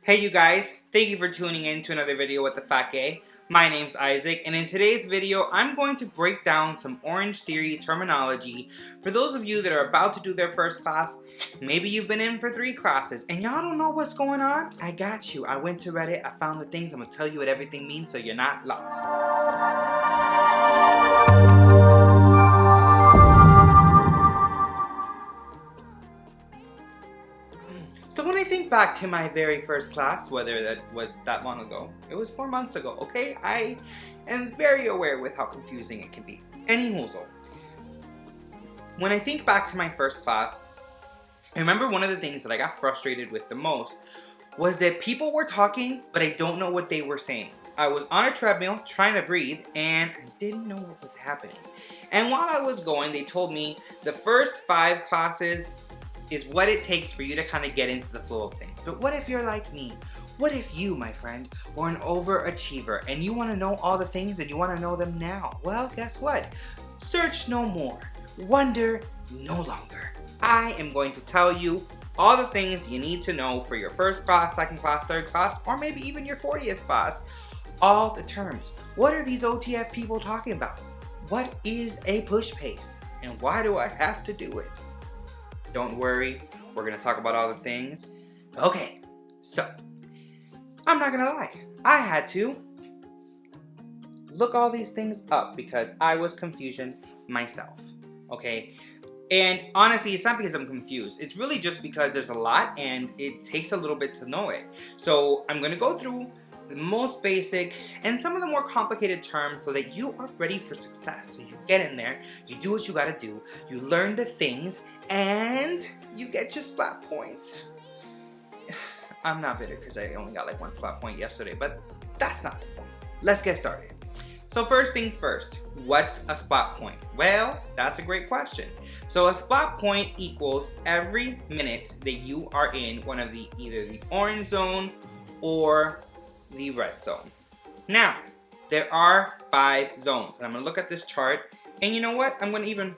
Hey you guys, thank you for tuning in to another video with the Fat Gay. My name's Isaac, and in today's video, I'm going to break down some Orangetheory terminology for those of you that are about to do their first class. Maybe you've been in for 3 classes and y'all don't know what's going on. I got you. I went to Reddit, I found the things, I'm gonna tell you what everything means so you're not lost. So when I think back to my very first class, whether that was that long ago, it was 4 months ago, okay? I am very aware with how confusing it can be. Anyhoozle. When I think back to my first class, I remember one of the things that I got frustrated with the most was that people were talking, but I don't know what they were saying. I was on a treadmill trying to breathe, and I didn't know what was happening. And while I was going, they told me the first 5 classes is what it takes for you to kind of get into the flow of things. But what if you're like me? What if you, my friend, are an overachiever and you want to know all the things and you want to know them now? Well, guess what? Search no more. Wonder no longer. I am going to tell you all the things you need to know for your first class, second class, third class, or maybe even your 40th class. All the terms. What are these OTF people talking about? What is a push pace? And why do I have to do it? Don't worry, we're gonna talk about all the things. Okay, so, I'm not gonna lie. I had to look all these things up because I was confusion myself, okay? And honestly, it's not because I'm confused. It's really just because there's a lot and it takes a little bit to know it. So, I'm gonna go through the most basic and some of the more complicated terms so that you are ready for success. So you get in there, you do what you gotta do, you learn the things, and you get your splat points. I'm not bitter because I only got like 1 splat point yesterday, but that's not the point. Let's get started. So first things first, what's a splat point? Well, that's a great question. So a splat point equals every minute that you are in one of the either the orange zone or the red zone. Now, there are 5 zones, and I'm gonna look at this chart, and you know what? I'm gonna even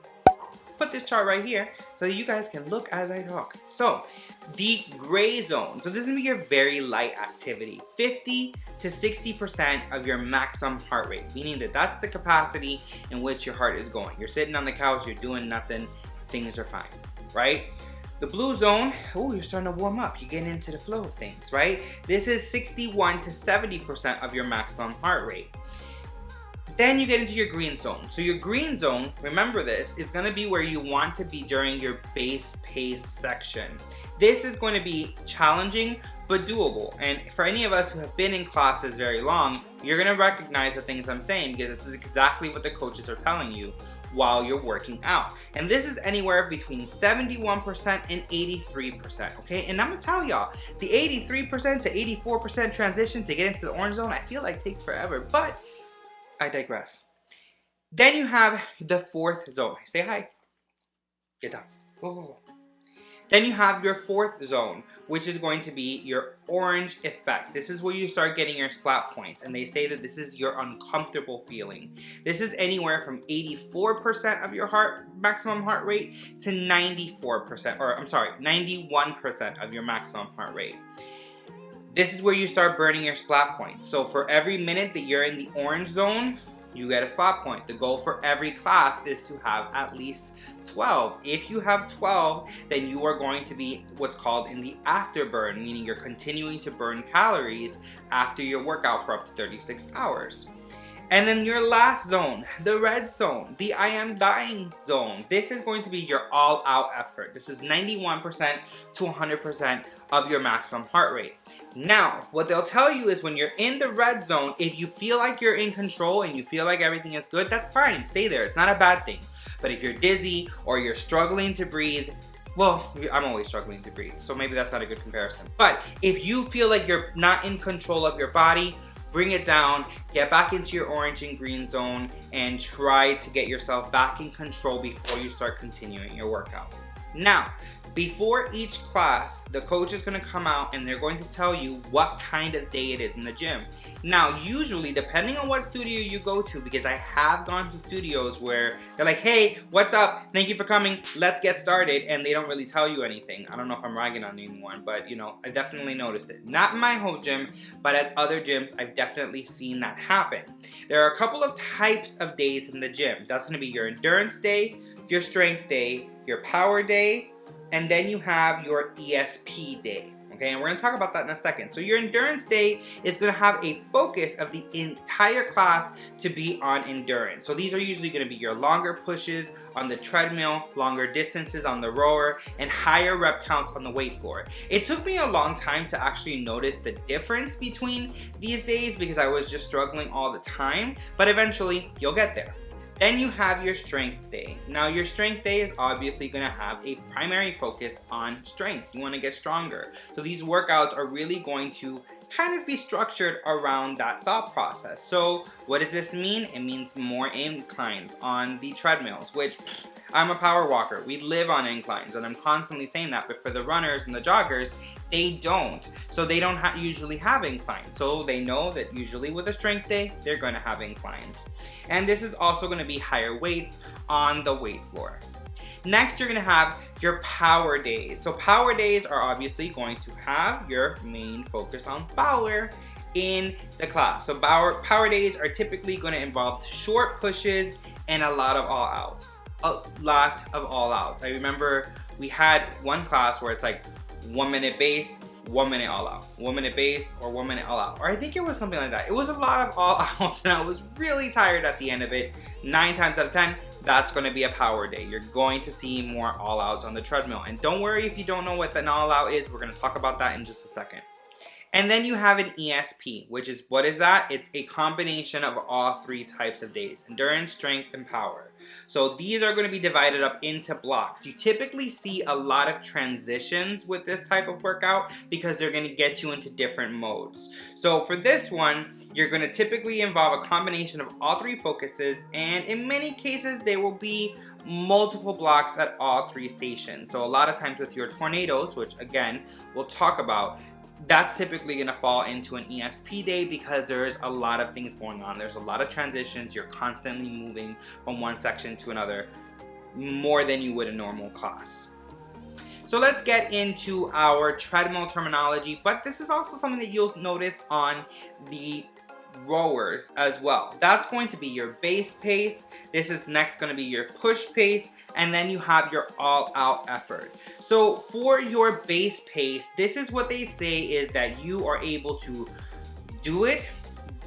put this chart right here so that you guys can look as I talk. So, the gray zone, so this is gonna be your very light activity, 50 to 60% of your maximum heart rate, meaning that that's the capacity in which your heart is going. You're sitting on the couch, you're doing nothing, things are fine, right? The blue zone, oh, you're starting to warm up. You're getting into the flow of things, right? This is 61 to 70% of your maximum heart rate. Then you get into your green zone. So your green zone, remember this, is gonna be where you want to be during your base pace section. This is going to be challenging, but doable. And for any of us who have been in classes very long, you're gonna recognize the things I'm saying because this is exactly what the coaches are telling you while you're working out. And this is anywhere between 71% and 83%, okay? And I'm gonna tell y'all, the 83% to 84% transition to get into the orange zone, I feel like takes forever, but I digress. Then you have the 4th zone. Say hi. Get down. Whoa. Then you have your 4th zone, which is going to be your orange effect. This is where you start getting your splat points, and they say that this is your uncomfortable feeling. This is anywhere from 84% of your maximum heart rate to 91% of your maximum heart rate. This is where you start burning your splat points. So for every minute that you're in the orange zone, you get a splat point. The goal for every class is to have at least 12. If you have 12, then you are going to be what's called in the afterburn, meaning you're continuing to burn calories after your workout for up to 36 hours. And then your last zone, the red zone, the I am dying zone. This is going to be your all-out effort. This is 91% to 100% of your maximum heart rate. Now, what they'll tell you is when you're in the red zone, if you feel like you're in control and you feel like everything is good, that's fine, stay there. It's not a bad thing. But if you're dizzy or you're struggling to breathe, well, I'm always struggling to breathe, so maybe that's not a good comparison. But if you feel like you're not in control of your body, bring it down, get back into your orange and green zone, and try to get yourself back in control before you start continuing your workout. Now, Before each class, the coach is going to come out and they're going to tell you what kind of day it is in the gym. Now, usually, depending on what studio you go to, because I have gone to studios where they're like, hey, what's up? Thank you for coming. Let's get started. And they don't really tell you anything. I don't know if I'm ragging on anyone, but you know, I definitely noticed it. Not in my home gym, but at other gyms, I've definitely seen that happen. There are a couple of types of days in the gym. That's going to be your endurance day, your strength day, your power day, and then you have your ESP day, okay? And we're gonna talk about that in a second. So your endurance day is gonna have a focus of the entire class to be on endurance. So these are usually gonna be your longer pushes on the treadmill, longer distances on the rower, and higher rep counts on the weight floor. It took me a long time to actually notice the difference between these days because I was just struggling all the time, but eventually you'll get there. Then you have your strength day. Now your strength day is obviously gonna have a primary focus on strength. You wanna get stronger. So these workouts are really going to kind of be structured around that thought process. So what does this mean? It means more inclines on the treadmills, which I'm a power walker. We live on inclines and I'm constantly saying that, but for the runners and the joggers, they don't. So they don't usually have inclines. So they know that usually with a strength day, they're gonna have inclines. And this is also gonna be higher weights on the weight floor. Next, you're gonna have your power days. So power days are obviously going to have your main focus on power in the class. So power days are typically gonna involve short pushes and a lot of all outs. I remember we had one class where it's like 1 minute base, 1 minute all out, 1 minute base, or 1 minute all out. Or I think it was something like that. It was a lot of all outs and I was really tired at the end of it. 9 times out of 10, that's gonna be a power day. You're going to see more all outs on the treadmill. And don't worry if you don't know what an all out is, we're gonna talk about that in just a second. And then you have an ESP, which is, what is that? It's a combination of all 3 types of days: endurance, strength, and power. So these are going to be divided up into blocks. You typically see a lot of transitions with this type of workout because they're going to get you into different modes. So for this one, you're going to typically involve a combination of all 3 focuses, and in many cases, they will be multiple blocks at all 3 stations. So a lot of times with your tornadoes, which again, we'll talk about, that's typically going to fall into an ESP day because there's a lot of things going on. There's a lot of transitions. You're constantly moving from one section to another more than you would a normal class. So let's get into our treadmill terminology, but this is also something that you'll notice on the rowers as well. That's going to be your base pace. This is next going to be your push pace, and then you have your all out effort. So for your base pace, this is what they say is that you are able to do it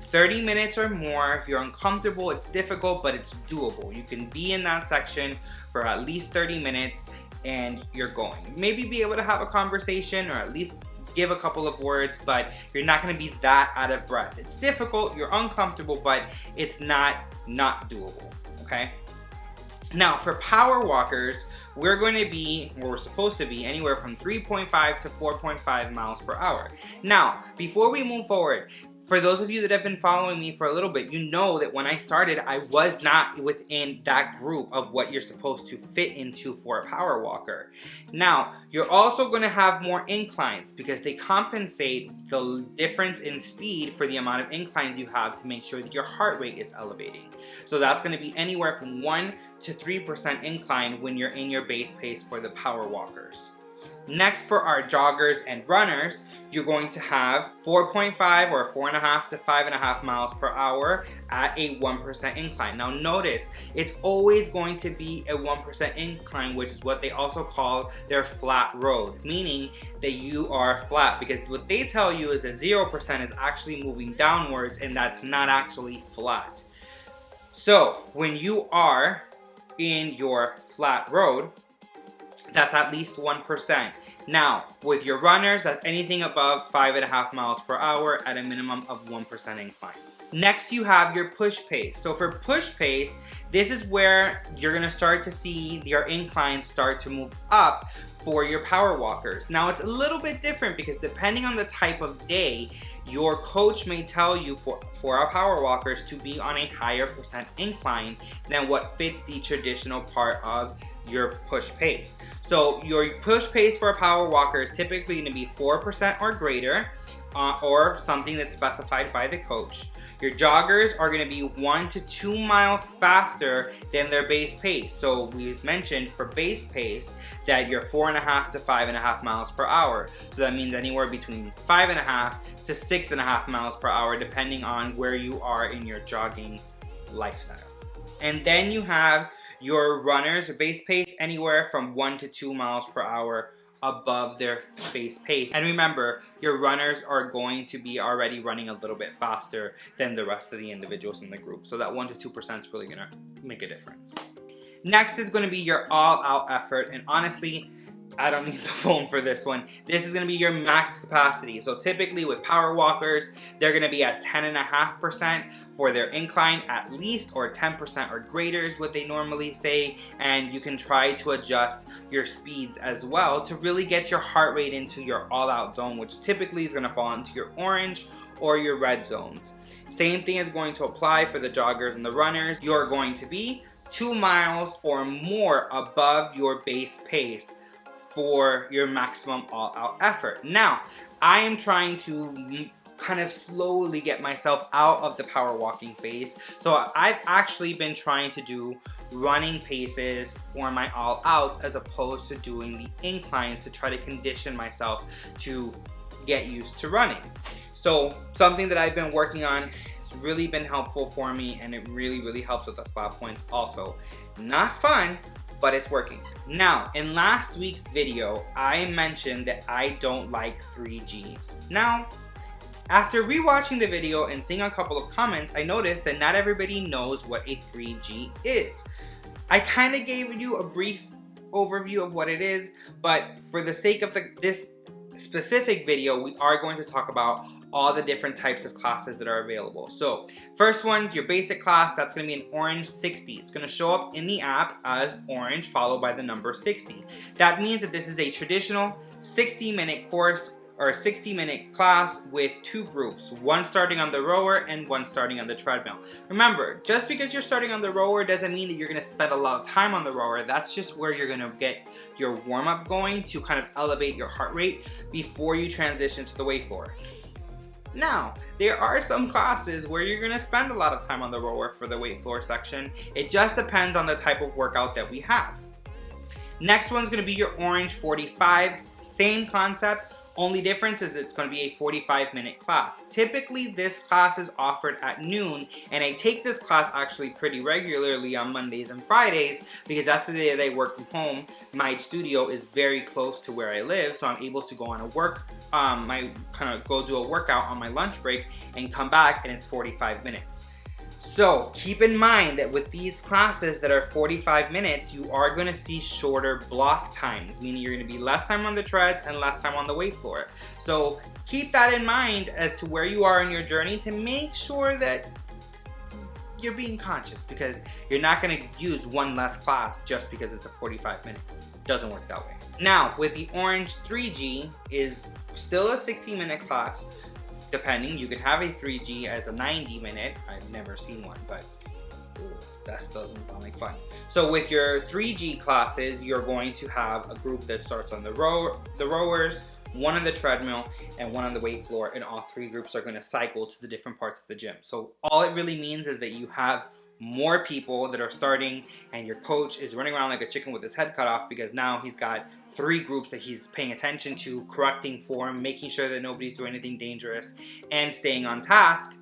30 minutes or more. You're uncomfortable, it's difficult, but it's doable. You can be in that section for at least 30 minutes and you're going. Maybe be able to have a conversation or at least give a couple of words, but you're not going to be that out of breath. It's difficult, you're uncomfortable, but it's not doable, okay? Now, for power walkers, we're supposed to be anywhere from 3.5 to 4.5 miles per hour. Now, before we move forward, for those of you that have been following me for a little bit, you know that when I started, I was not within that group of what you're supposed to fit into for a power walker. Now, you're also going to have more inclines because they compensate the difference in speed for the amount of inclines you have to make sure that your heart rate is elevating. So that's going to be anywhere from 1 to 3% incline when you're in your base pace for the power walkers. Next, for our joggers and runners, you're going to have 4.5 or 4.5 to 5.5 miles per hour at a 1% incline. Now notice, it's always going to be a 1% incline, which is what they also call their flat road, meaning that you are flat, because what they tell you is that 0% is actually moving downwards and that's not actually flat. So when you are in your flat road, that's at least 1%. Now, with your runners, that's anything above 5.5 miles per hour at a minimum of 1% incline. Next, you have your push pace. So for push pace, this is where you're gonna start to see your inclines start to move up for your power walkers. Now, it's a little bit different because depending on the type of day, your coach may tell you for our power walkers to be on a higher percent incline than what fits the traditional part of your push pace. So your push pace for a power walker is typically going to be 4% or greater, or something that's specified by the coach. Your joggers are going to be 1 to 2 miles faster than their base pace. So we mentioned for base pace that you're 4.5 to 5.5 miles per hour. So that means anywhere between 5.5 to 6.5 miles per hour, depending on where you are in your jogging lifestyle. And then you have your runners, base pace anywhere from 1 to 2 miles per hour above their base pace. And remember, your runners are going to be already running a little bit faster than the rest of the individuals in the group. So that 1 to 2% is really gonna make a difference. Next is gonna be your all-out effort. And honestly, I don't need the phone for this one. This is gonna be your max capacity. So typically with power walkers, they're gonna be at 10.5% for their incline at least, or 10% or greater is what they normally say. And you can try to adjust your speeds as well to really get your heart rate into your all-out zone, which typically is gonna fall into your orange or your red zones. Same thing is going to apply for the joggers and the runners. You're going to be 2 miles or more above your base pace for your maximum all-out effort. Now, I am trying to kind of slowly get myself out of the power walking phase. So I've actually been trying to do running paces for my all-out as opposed to doing the inclines to try to condition myself to get used to running. So something that I've been working on, it's really been helpful for me, and it really helps with the spot points also. Not fun, but it's working. Now, in last week's video, I mentioned that I don't like 3Gs. Now, after rewatching the video and seeing a couple of comments, I noticed that not everybody knows what a 3G is. I kind of gave you a brief overview of what it is, but for the sake of this specific video, we are going to talk about all the different types of classes that are available. So first one's your basic class. That's going to be an orange 60. It's going to show up in the app as orange followed by the number 60. That means that this is a traditional 60-minute course or a 60-minute class with 2 groups, one starting on the rower and one starting on the treadmill. Remember, just because you're starting on the rower doesn't mean that you're going to spend a lot of time on the rower. That's just where you're going to get your warm-up going to kind of elevate your heart rate before you transition to the weight floor. Now, there are some classes where you're going to spend a lot of time on the rower for the weight floor section. It just depends on the type of workout that we have. Next one's going to be your orange 45. Same concept. Only difference is it's going to be a 45-minute class. Typically, this class is offered at noon, and I take this class actually pretty regularly on Mondays and Fridays because that's the day that I work from home. My studio is very close to where I live, so I'm able to go on go do a workout on my lunch break and come back, and it's 45 minutes. So keep in mind that with these classes that are 45 minutes, you are going to see shorter block times, meaning you're going to be less time on the treads and less time on the weight floor. So keep that in mind as to where you are in your journey to make sure that you're being conscious, because you're not going to use one less class just because it's a 45 minute. It doesn't work that way. Now, with the orange 3G is still a 60-minute class. Depending, you could have a 3G as a 90-minute. I've never seen one, but that doesn't sound like fun. So with your 3G classes, you're going to have a group that starts on the rowers, one on the treadmill, and one on the weight floor, and all 3 groups are going to cycle to the different parts of the gym. So all it really means is that you have more people that are starting, and your coach is running around like a chicken with his head cut off because now he's got 3 groups that he's paying attention to, correcting form, making sure that nobody's doing anything dangerous, and staying on task.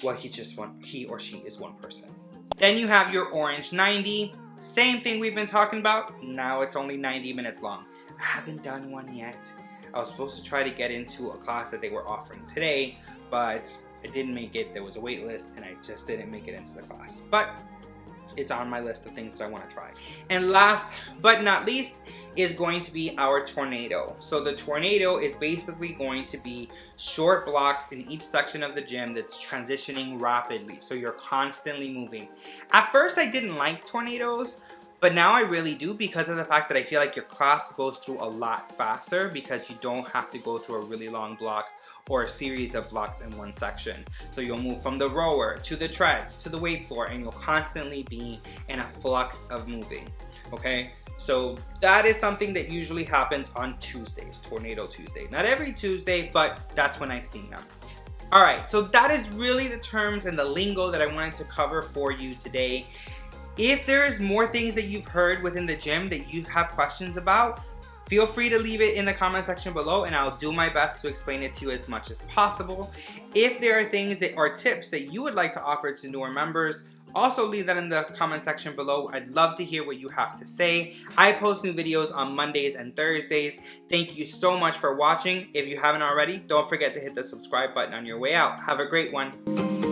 Well, he or she is one person. Then you have your orange 90. Same thing we've been talking about. Now it's only 90 minutes long. I haven't done one yet. I was supposed to try to get into a class that they were offering today, but I didn't make it. There was a wait list and I just didn't make it into the class. But it's on my list of things that I want to try. And last but not least is going to be our tornado. So the tornado is basically going to be short blocks in each section of the gym that's transitioning rapidly. So you're constantly moving. At first I didn't like tornadoes, But now I really do, because of the fact that I feel like your class goes through a lot faster because you don't have to go through a really long block or a series of blocks in one section. So you'll move from the rower to the treads to the weight floor, and you'll constantly be in a flux of moving, okay? So that is something that usually happens on Tuesdays, Tornado Tuesday. Not every Tuesday, but that's when I've seen them. All right, so that is really the terms and the lingo that I wanted to cover for you today. If there's more things that you've heard within the gym that you have questions about, feel free to leave it in the comment section below, and I'll do my best to explain it to you as much as possible. If there are things that are tips that you would like to offer to newer members, also leave that in the comment section below. I'd love to hear what you have to say. I post new videos on Mondays and Thursdays. Thank you so much for watching. If you haven't already, don't forget to hit the subscribe button on your way out. Have a great one.